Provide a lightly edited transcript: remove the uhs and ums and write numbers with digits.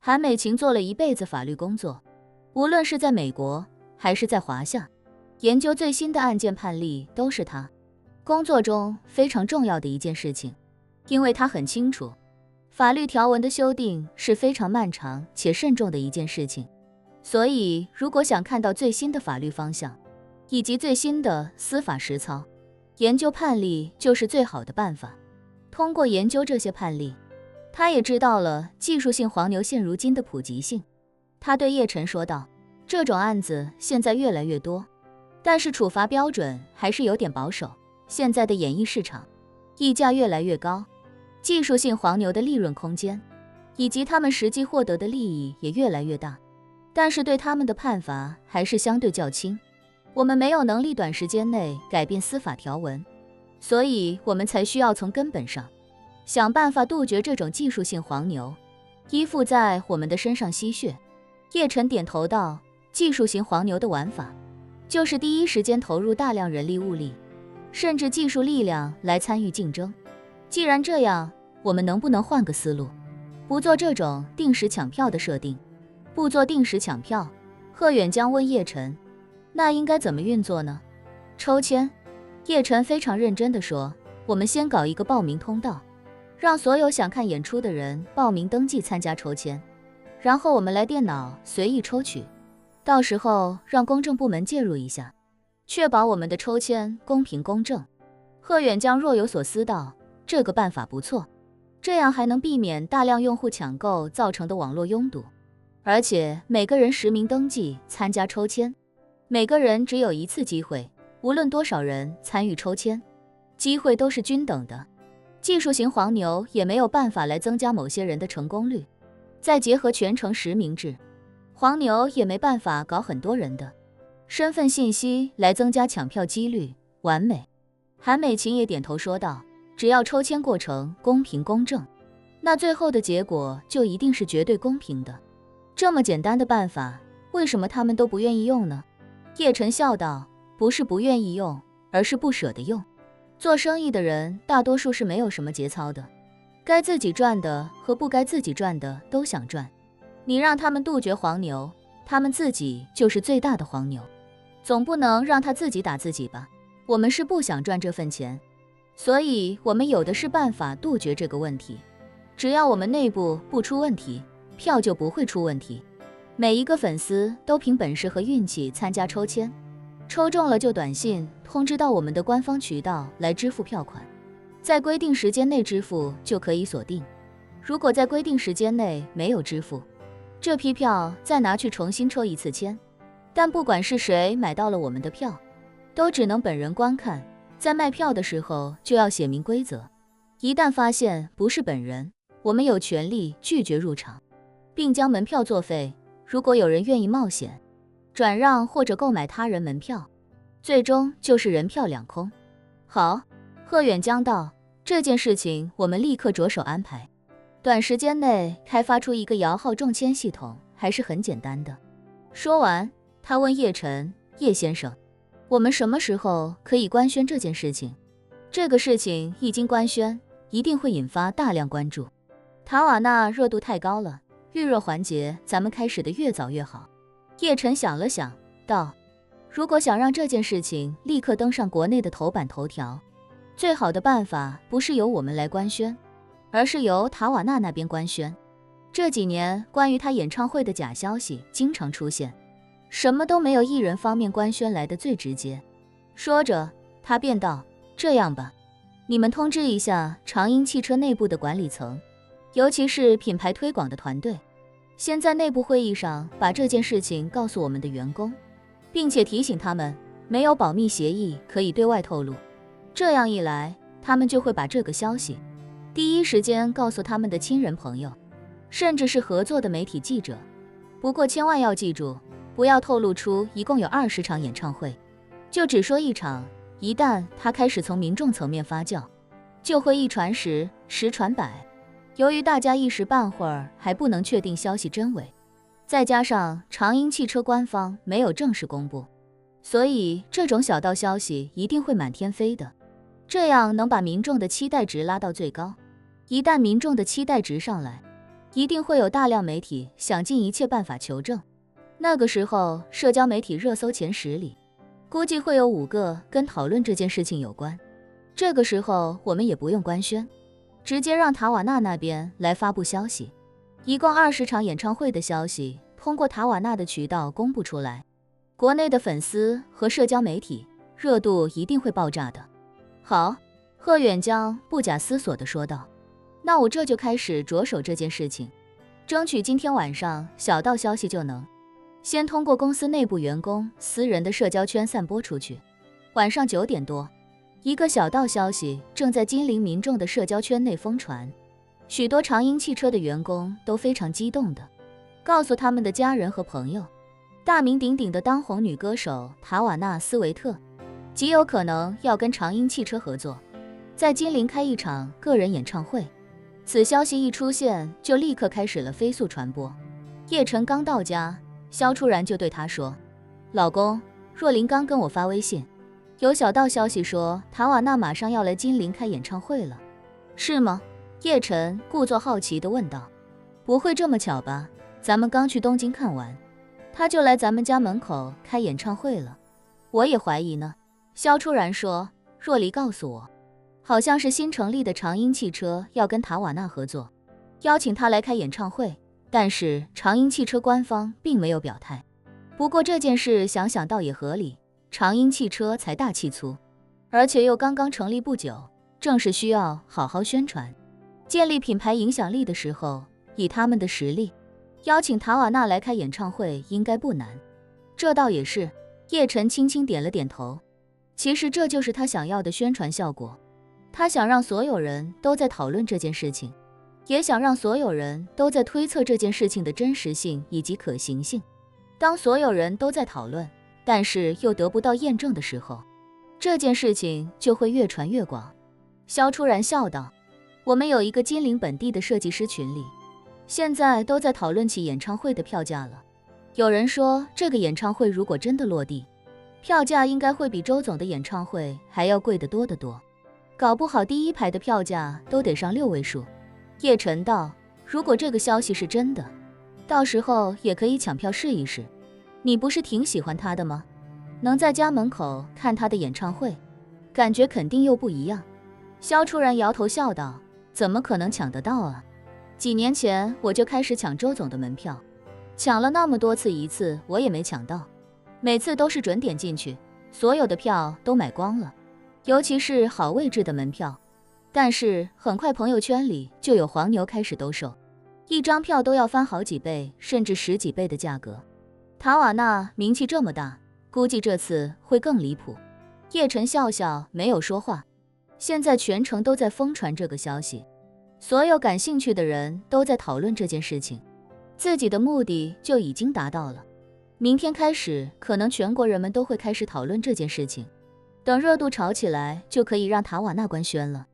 韩美琴做了一辈子法律工作，无论是在美国还是在华夏，研究最新的案件判例都是她工作中非常重要的一件事情，因为她很清楚，法律条文的修订是非常漫长且慎重的一件事情。所以，如果想看到最新的法律方向，以及最新的司法实操，研究判例就是最好的办法。通过研究这些判例，他也知道了技术性黄牛现如今的普及性。他对叶晨说道，这种案子现在越来越多，但是处罚标准还是有点保守。现在的演艺市场溢价越来越高，技术性黄牛的利润空间以及他们实际获得的利益也越来越大，但是对他们的判罚还是相对较轻。我们没有能力短时间内改变司法条文，所以我们才需要从根本上想办法杜绝这种技术性黄牛依附在我们的身上吸血。叶晨点头道，技术型黄牛的玩法就是第一时间投入大量人力物力，甚至技术力量来参与竞争。既然这样，我们能不能换个思路，不做这种定时抢票的设定？不做定时抢票，贺远江问叶晨，那应该怎么运作呢？抽签。叶晨非常认真地说，我们先搞一个报名通道，让所有想看演出的人报名登记参加抽签，然后我们来电脑随意抽取，到时候让公证部门介入一下，确保我们的抽签公平公正。贺远江若有所思道，这个办法不错，这样还能避免大量用户抢购造成的网络拥堵，而且每个人实名登记参加抽签，每个人只有一次机会，无论多少人参与抽签，机会都是均等的。技术型黄牛也没有办法来增加某些人的成功率，再结合全程实名制，黄牛也没办法搞很多人的身份信息来增加抢票几率，完美。韩美琴也点头说道，只要抽签过程公平公正，那最后的结果就一定是绝对公平的。这么简单的办法，为什么他们都不愿意用呢？叶晨笑道，不是不愿意用，而是不舍得用。做生意的人大多数是没有什么节操的，该自己赚的和不该自己赚的都想赚。你让他们杜绝黄牛，他们自己就是最大的黄牛，总不能让他自己打自己吧？我们是不想赚这份钱，所以我们有的是办法杜绝这个问题。只要我们内部不出问题，票就不会出问题。每一个粉丝都凭本事和运气参加抽签，抽中了就短信通知到我们的官方渠道来支付票款，在规定时间内支付就可以锁定。如果在规定时间内没有支付，这批票再拿去重新抽一次签。但不管是谁买到了我们的票，都只能本人观看，在卖票的时候就要写明规则，一旦发现不是本人，我们有权利拒绝入场，并将门票作废。如果有人愿意冒险转让或者购买他人门票，最终就是人票两空。好，贺远江道，这件事情我们立刻着手安排，短时间内开发出一个摇号中签系统还是很简单的。说完，他问叶晨，叶先生，我们什么时候可以官宣这件事情？这个事情一经官宣，一定会引发大量关注。塔瓦纳热度太高了，预热环节咱们开始的越早越好。叶晨想了想，道，如果想让这件事情立刻登上国内的头版头条，最好的办法不是由我们来官宣，而是由塔瓦纳那边官宣。这几年关于他演唱会的假消息经常出现，什么都没有艺人方面官宣来的最直接。说着，他便道，这样吧，你们通知一下长鹰汽车内部的管理层，尤其是品牌推广的团队，先在内部会议上把这件事情告诉我们的员工，并且提醒他们没有保密协议可以对外透露。这样一来，他们就会把这个消息第一时间告诉他们的亲人朋友，甚至是合作的媒体记者。不过千万要记住，不要透露出一共有20场演唱会，就只说一场，一旦它开始从民众层面发酵，就会一传十，十传百。由于大家一时半会儿还不能确定消息真伪，再加上长鹰汽车官方没有正式公布，所以这种小道消息一定会满天飞的，这样能把民众的期待值拉到最高。一旦民众的期待值上来，一定会有大量媒体想尽一切办法求证。那个时候，社交媒体热搜前10里，估计会有5个跟讨论这件事情有关。这个时候，我们也不用官宣，直接让塔瓦纳那边来发布消息。一共20场演唱会的消息，通过塔瓦纳的渠道公布出来，国内的粉丝和社交媒体热度一定会爆炸的。好，贺远江不假思索地说道。那我这就开始着手这件事情，争取今天晚上小道消息就能先通过公司内部员工私人的社交圈散播出去。晚上9点多，一个小道消息正在金陵民众的社交圈内疯传，许多长鹰汽车的员工都非常激动地告诉他们的家人和朋友，大名鼎鼎的当红女歌手塔瓦纳斯维特极有可能要跟长鹰汽车合作，在金陵开一场个人演唱会。此消息一出现，就立刻开始了飞速传播。叶晨刚到家，萧初然就对他说：“老公，若琳刚跟我发微信，有小道消息说塔瓦纳马上要来金陵开演唱会了，是吗？”叶晨故作好奇地问道：“不会这么巧吧？咱们刚去东京看完，他就来咱们家门口开演唱会了。我也怀疑呢。”萧初然说：“若离告诉我，好像是新成立的长鹰汽车要跟塔瓦纳合作，邀请他来开演唱会，但是长鹰汽车官方并没有表态。不过这件事想想倒也合理，长鹰汽车财大气粗，而且又刚刚成立不久，正是需要好好宣传，建立品牌影响力的时候，以他们的实力，邀请塔瓦纳来开演唱会应该不难。”这倒也是，叶晨轻轻点了点头。其实这就是他想要的宣传效果。他想让所有人都在讨论这件事情，也想让所有人都在推测这件事情的真实性以及可行性。当所有人都在讨论，但是又得不到验证的时候，这件事情就会越传越广。萧初然笑道：“我们有一个金陵本地的设计师群里，现在都在讨论起演唱会的票价了。有人说，这个演唱会如果真的落地，票价应该会比周总的演唱会还要贵得多得多。搞不好第1排的票价都得上6位数。”叶晨道：“如果这个消息是真的，到时候也可以抢票试一试。你不是挺喜欢他的吗？能在家门口看他的演唱会，感觉肯定又不一样。”萧初然摇头笑道：“怎么可能抢得到啊？几年前我就开始抢周总的门票，抢了那么多次，一次我也没抢到，每次都是准点进去，所有的票都买光了。尤其是好位置的门票，但是很快朋友圈里就有黄牛开始兜售，一张票都要翻好几倍甚至10几倍的价格。塔瓦纳名气这么大，估计这次会更离谱。”叶晨笑笑没有说话。现在全城都在疯传这个消息，所有感兴趣的人都在讨论这件事情，自己的目的就已经达到了。明天开始，可能全国人们都会开始讨论这件事情。等热度炒起来，就可以让塔瓦纳官宣了。